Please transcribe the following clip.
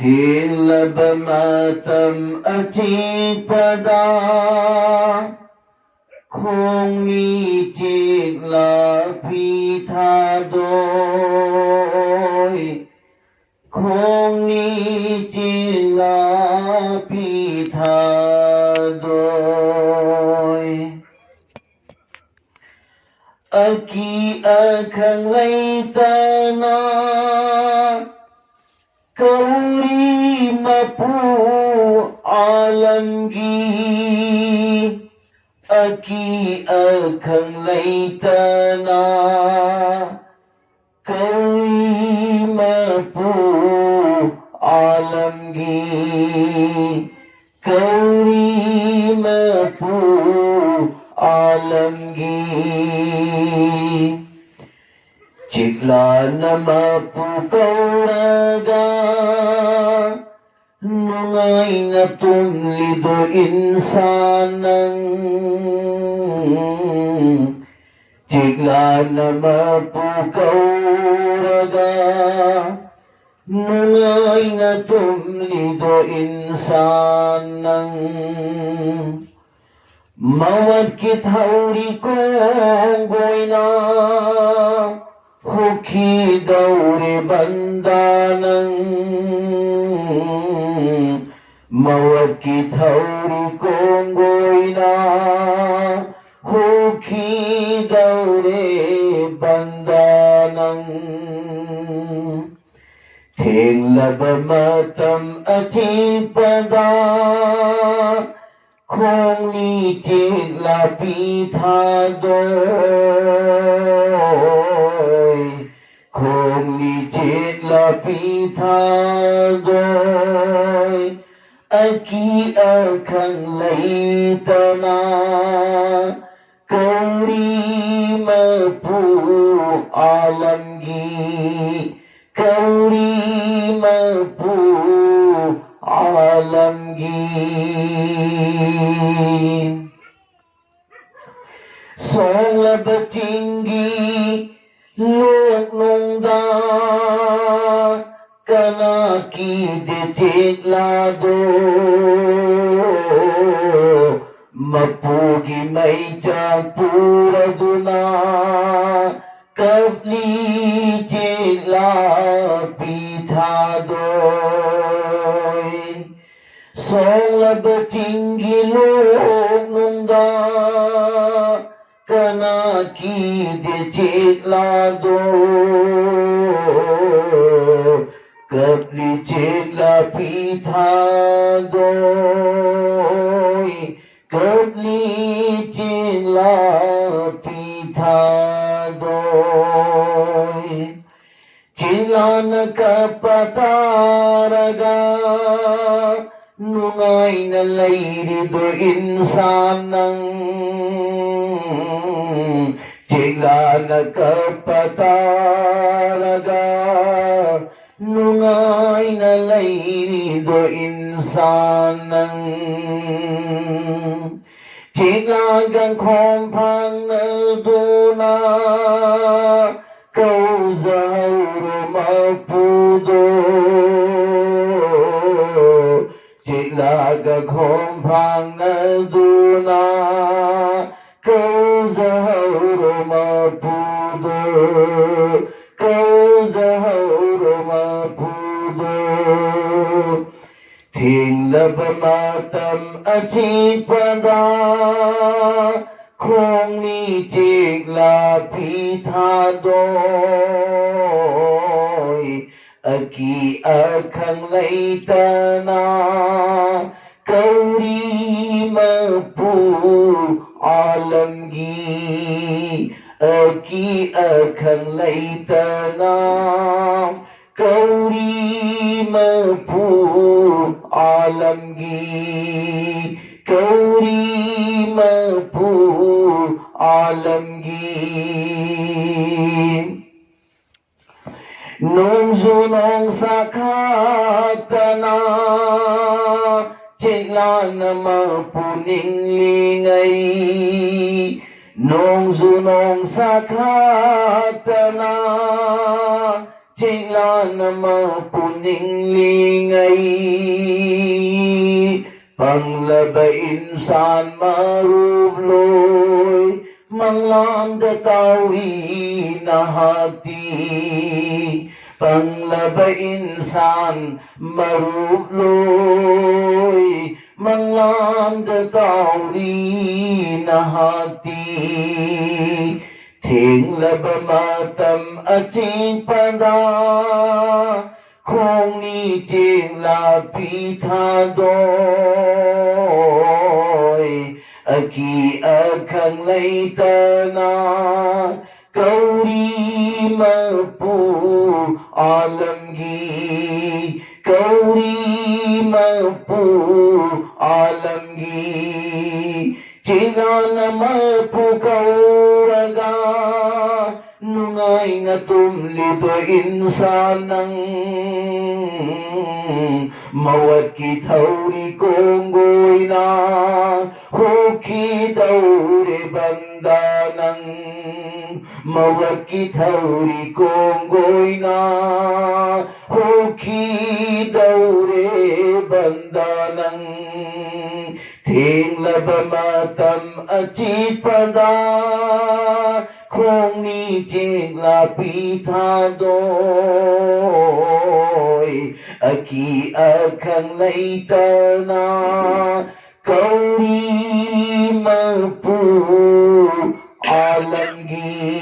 Thilabamatam achipada Khong mi chik la phi tha đôi Khong mi chik la phi tha đôi Aki akhang lay ta na Kauri mapu alamgi Aki akhang laytana Kauri mapu alamgi Kauri mapu alamgi Chikla nama pukauraga Nungay na tumlido insanang Chikla nama pukauraga Nungay na tumlido insanang Mawat kithauri kong goyna Hukhi daure bandanang Mawat kithauri kong goyna Hukhi daure bandanang Thilabamatam achipada Khong ni chik la pi tha đôi Khong ni chik la pi tha đôi Aki akhang laytana Kauri mapu alamgi Kauri mapu alamgi Song la bachingi Luộc nung da Kana ki de chik la do Mapugi may chak pura duna Kapli chik la pi tha đôi Song la bachingi luộc nung da Kana ki de chik la do Kapli chik la pi tha đôi Kapli chik la pi tha đôi Chilana kapataraga Nungay na layrido insanang Chilana kapataraga Nungay na layrido insanang Chilagang khompang duna Câu zauro mapudo Chilagang khompang duna Câu zauro mapudo Câu zauro mapudo Thilabamatam achipada Khong ni chik la phi tha đôi Aki akhang laytana Kauri mapu alamgi Aki akhang laytana Kauri mapu alamgi Kauri mapu alamgi Nung zunong sakatana Chik la nama puning lingay Nung zunong sakatana Chila nama puning lingay Panglaba insan marubloy Manglanda tawi na hati Panglaba insan marubloy Manglanda tawi na hati Thing laba matam aching pada Khong ni ching la pitha doi Aki akhang lay tana Kauri mapu alamgi Kauri mapu alamgi Chila na mapu kauraga Nungay nga tumlito insanang Mawat kithauri konggoy na Huki daure bandanang Mawat kithauri konggoy na Huki daure bandanang Thing laba matam achit pada Khong ni ching la pitha doi Aki akhang lay tana Kauri mapu alamgi